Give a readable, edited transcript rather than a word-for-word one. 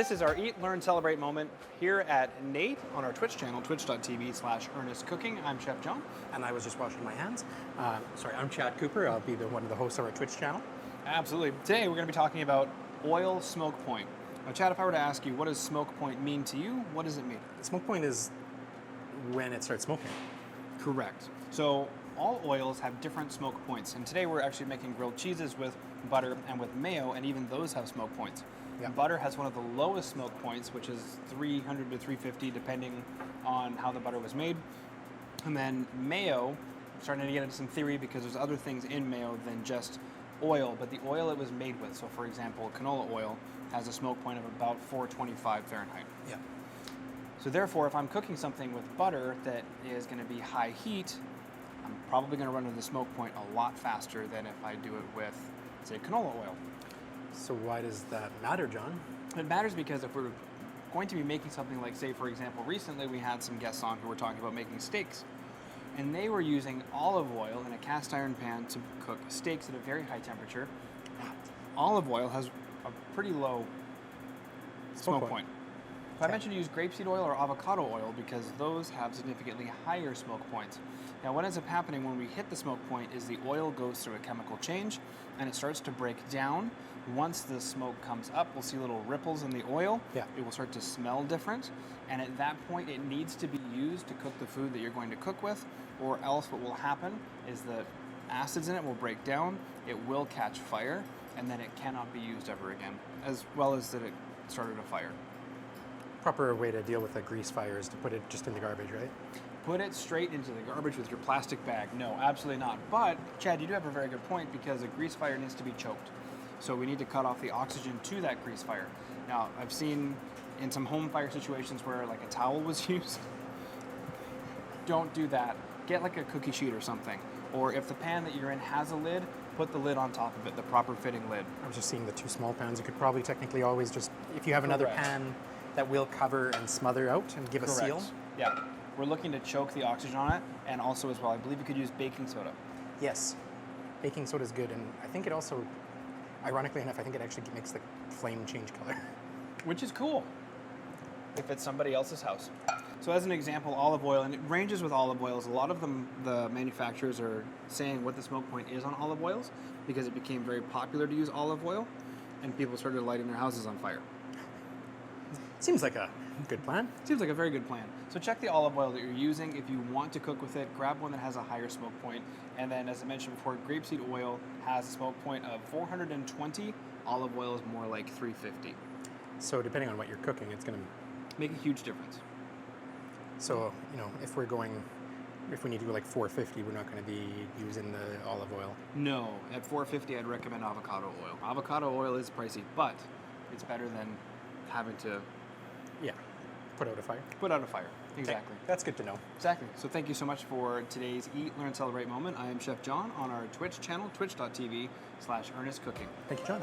This is our Eat, Learn, Celebrate moment here at Nate on our Twitch channel, twitch.tv/earnestcooking. I'm Chef John. And I was just washing my hands. Sorry, I'm Chad Cooper. I'll be one of the hosts of our Twitch channel. Absolutely. Today we're going to be talking about oil smoke point. Now, Chad, if I were to ask you, what does smoke point mean to you? What does it mean? Smoke point is when it starts smoking. Correct. So all oils have different smoke points. And today we're actually making grilled cheeses with butter and with mayo, and even those have smoke points. Yeah. Butter has one of the lowest smoke points, which is 300 to 350, depending on how the butter was made. And then mayo, I'm starting to get into some theory because there's other things in mayo than just oil, but the oil it was made with. So for example, canola oil has a smoke point of about 425 Fahrenheit. Yeah. So therefore, if I'm cooking something with butter that is going to be high heat, I'm probably going to run into the smoke point a lot faster than if I do it with, say, canola oil. So why does that matter, John? It matters because if we're going to be making something like, say, for example, recently we had some guests on who were talking about making steaks, and they were using olive oil in a cast iron pan to cook steaks at a very high temperature. Olive oil has a pretty low smoke point. So I mentioned to use grapeseed oil or avocado oil because those have significantly higher smoke points. Now what ends up happening when we hit the smoke point is the oil goes through a chemical change and it starts to break down. Once the smoke comes up, we'll see little ripples in the oil. Yeah. It will start to smell different. And at that point, it needs to be used to cook the food that you're going to cook with, or else what will happen is the acids in it will break down, it will catch fire, and then it cannot be used ever again, as well as that it started a fire. Proper way to deal with a grease fire is to put it just in the garbage, right? Put it straight into the garbage with your plastic bag. No, absolutely not. But, Chad, you do have a very good point because a grease fire needs to be choked. So we need to cut off the oxygen to that grease fire. Now, I've seen in some home fire situations where like a towel was used. Don't do that. Get like a cookie sheet or something. Or if the pan that you're in has a lid, put the lid on top of it, the proper fitting lid. I was just seeing the two small pans. You could probably technically always just, if you have another pan that will cover and smother out and give a seal. Yeah. We're looking to choke the oxygen on it, and also as well, I believe you could use baking soda. Yes. Baking soda is good, and I think it also, ironically enough, I think it actually makes the flame change color. Which is cool if it's somebody else's house. So as an example, olive oil, and it ranges with olive oils. A lot of them, the manufacturers are saying what the smoke point is on olive oils because it became very popular to use olive oil, and people started lighting their houses on fire. Seems like a good plan. Seems like a very good plan. So check the olive oil that you're using. If you want to cook with it, grab one that has a higher smoke point. And then, as I mentioned before, grapeseed oil has a smoke point of 420. Olive oil is more like 350. So depending on what you're cooking, it's going to make a huge difference. So, you know, if we need to go like 450, we're not going to be using the olive oil. No, at 450, I'd recommend avocado oil. Avocado oil is pricey, but it's better than having to put out a fire. Put out a fire, exactly. Okay. That's good to know. Exactly. So thank you so much for today's Eat, Learn, Celebrate moment. I am Chef John on our Twitch channel, twitch.tv/earnestcooking. Thank you, John.